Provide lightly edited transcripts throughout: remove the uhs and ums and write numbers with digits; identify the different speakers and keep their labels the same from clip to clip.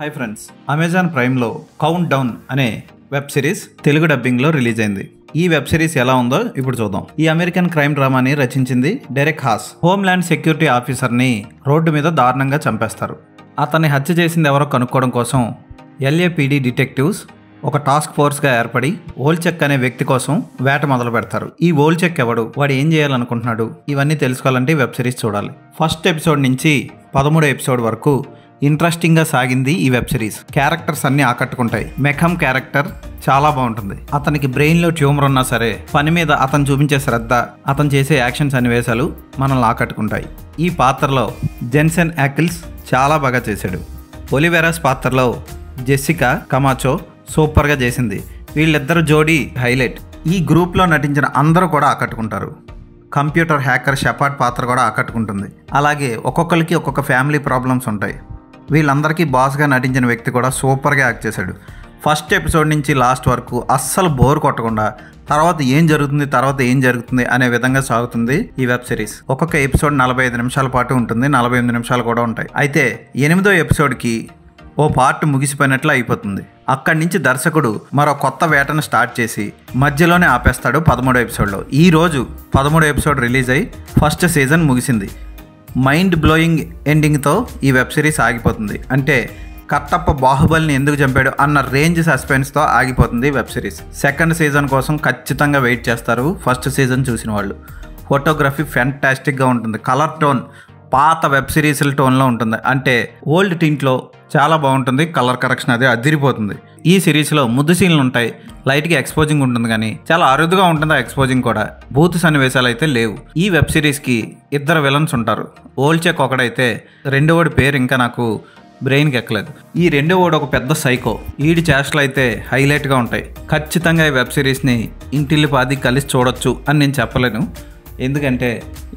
Speaker 1: Hi friends, Amazon ప్రైమ్లో count down అనే web series Telugu డబ్బింగ్లో రిలీజ్ అయింది. ఈ వెబ్ సిరీస్ ఎలా ఉందో ఇప్పుడు చూద్దాం. ఈ అమెరికన్ క్రైమ్ డ్రామాని రచించింది డెరెక్ హాస్. హోమ్ల్యాండ్ సెక్యూరిటీ ఆఫీసర్ని రోడ్డు మీద దారుణంగా చంపేస్తారు. అతన్ని హత్య చేసింది ఎవరో కనుక్కోవడం కోసం LAPD డిటెక్టివ్స్ ఒక టాస్క్ ఫోర్స్గా ఏర్పడి ఓల్చెక్ అనే వ్యక్తి కోసం వేట మొదలు పెడతారు. ఈ ఓల్చెక్ ఎవడు, వాడు ఏం చేయాలనుకుంటున్నాడు, ఇవన్నీ తెలుసుకోవాలంటే వెబ్ సిరీస్ చూడాలి. ఫస్ట్ ఎపిసోడ్ నుంచి 13వ ఎపిసోడ్ వరకు ఇంట్రెస్టింగ్గా సాగింది ఈ వెబ్ సిరీస్. క్యారెక్టర్స్ అన్ని ఆకట్టుకుంటాయి. మెకమ్ క్యారెక్టర్ చాలా బాగుంటుంది. అతనికి బ్రెయిన్లో ట్యూమర్ ఉన్నా సరే పని మీద అతను చూపించే శ్రద్ధ, అతను చేసే యాక్షన్ సన్నివేశాలు మనల్ని ఆకట్టుకుంటాయి. ఈ పాత్రలో జెన్సన్ యాకిల్స్ చాలా బాగా చేశాడు. ఒలివెరాస్ పాత్రలో జెస్సికా కమాచో సూపర్గా చేసింది. వీళ్ళిద్దరు జోడీ హైలైట్. ఈ గ్రూప్లో నటించిన అందరూ కూడా ఆకట్టుకుంటారు. కంప్యూటర్ హ్యాకర్ షెపార్డ్ పాత్ర కూడా ఆకట్టుకుంటుంది. అలాగే ఒక్కొక్కరికి ఒక్కొక్క ఫ్యామిలీ ప్రాబ్లమ్స్ ఉంటాయి. వీళ్ళందరికీ బాస్గా నటించిన వ్యక్తి కూడా సూపర్గా యాక్ట్ చేశాడు. ఫస్ట్ ఎపిసోడ్ నుంచి లాస్ట్ వరకు అస్సలు బోర్ కొట్టకుండా తర్వాత ఏం జరుగుతుంది అనే విధంగా సాగుతుంది ఈ వెబ్ సిరీస్. ఒక్కొక్క ఎపిసోడ్ 45 నిమిషాల పాటు ఉంటుంది. 48 నిమిషాలు కూడా ఉంటాయి. అయితే 8వ ఎపిసోడ్కి ఓ పార్ట్ ముగిసిపోయినట్లు అయిపోతుంది. అక్కడి నుంచి దర్శకుడు మరో కొత్త వేటను స్టార్ట్ చేసి మధ్యలోనే ఆపేస్తాడు 13వ ఎపిసోడ్లో. ఈరోజు 13వ ఎపిసోడ్ రిలీజ్ అయ్యి ఫస్ట్ సీజన్ ముగిసింది. మైండ్ బ్లోయింగ్ ఎండింగ్తో ఈ వెబ్ సిరీస్ ఆగిపోతుంది. అంటే కట్టప్ప బాహుబలిని ఎందుకు చంపాడు అన్న రేంజ్ సస్పెన్స్తో ఆగిపోతుంది వెబ్ సిరీస్. సెకండ్ సీజన్ కోసం ఖచ్చితంగా వెయిట్ చేస్తారు ఫస్ట్ సీజన్ చూసిన వాళ్ళు. ఫోటోగ్రఫీ ఫ్యాంటాస్టిక్గా ఉంటుంది. కలర్ టోన్ పాత వెబ్ సిరీస్ల టోన్లో ఉంటుంది. అంటే ఓల్డ్ టింట్లో చాలా బాగుంటుంది. కలర్ కరెక్షన్ అది అదిరిపోతుంది. ఈ సిరీస్లో ముద్దు సీన్లు ఉంటాయి. లైట్గా ఎక్స్పోజింగ్ ఉంటుంది, కానీ చాలా అరుదుగా ఉంటుంది ఆ ఎక్స్పోజింగ్ కూడా. బూత్ సన్నివేశాలు అయితే లేవు. ఈ వెబ్ సిరీస్కి 2 విలన్స్ ఉంటారు. ఓల్చెక్ ఒకడైతే, రెండోవాడి పేరు ఇంకా నాకు బ్రెయిన్కి ఎక్కలేదు. ఈ రెండోవాడు ఒక పెద్ద సైకో. ఈడి చేష్టలు అయితే హైలైట్గా ఉంటాయి. ఖచ్చితంగా ఈ వెబ్ సిరీస్ని ఇంటిల్లిపాది కలిసి చూడొచ్చు అని నేను చెప్పలేను. ఎందుకంటే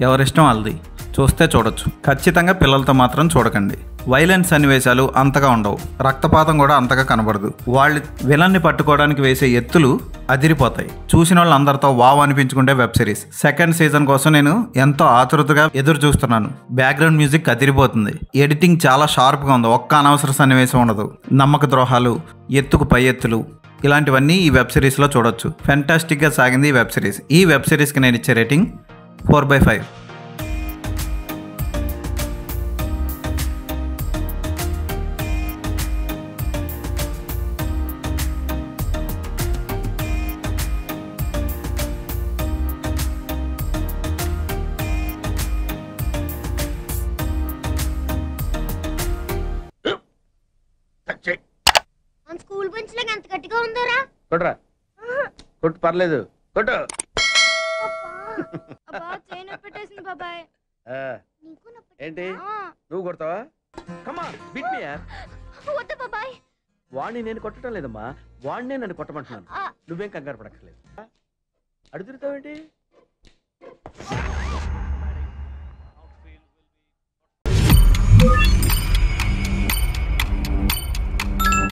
Speaker 1: ఎవరిష్టం వాళ్ళది. చూస్తే చూడొచ్చు. ఖచ్చితంగా పిల్లలతో మాత్రం చూడకండి. వైలెన్స్ సన్నివేశాలు అంతగా ఉండవు. రక్తపాతం కూడా అంతగా కనబడదు. వాళ్ళు విలన్ని పట్టుకోవడానికి వేసే ఎత్తులు అదిరిపోతాయి. చూసిన వాళ్ళు అందరితో వావ్ అనిపించుకుంటే వెబ్ సిరీస్. సెకండ్ సీజన్ కోసం నేను ఎంతో ఆతృతగా ఎదురు చూస్తున్నాను. బ్యాక్గ్రౌండ్ మ్యూజిక్ అదిరిపోతుంది. ఎడిటింగ్ చాలా షార్ప్గా ఉంది. ఒక్క అనవసర సన్నివేశం ఉండదు. నమ్మక ద్రోహాలు, ఎత్తుకు పై ఎత్తులు, ఇలాంటివన్నీ ఈ వెబ్ సిరీస్లో చూడొచ్చు. ఫ్యాంటాస్టిక్గా సాగింది ఈ వెబ్ సిరీస్. ఈ వెబ్ సిరీస్కి నేను ఇచ్చే రేటింగ్ 4/5.
Speaker 2: స్కూల్ బెంచ్ లాగా ఎంత గట్టిగా ఉందోరా.
Speaker 3: కొట్రా, కొట్టు, పర్లేదు, కొట్టు.
Speaker 2: బాబాయ్
Speaker 3: ఏంటి నువ్వు కొడతావా? కమా బిట్ మీ యార్.
Speaker 2: వద్దు బాబాయ్.
Speaker 3: వాణ్ణి నేను కొట్టడం లేదమ్మా, వాణ్ణే నన్ను కొట్టమంటున్నాను. నువ్వేం కంగారు పడక్కర్లేదు. అడుగుతావేంటి?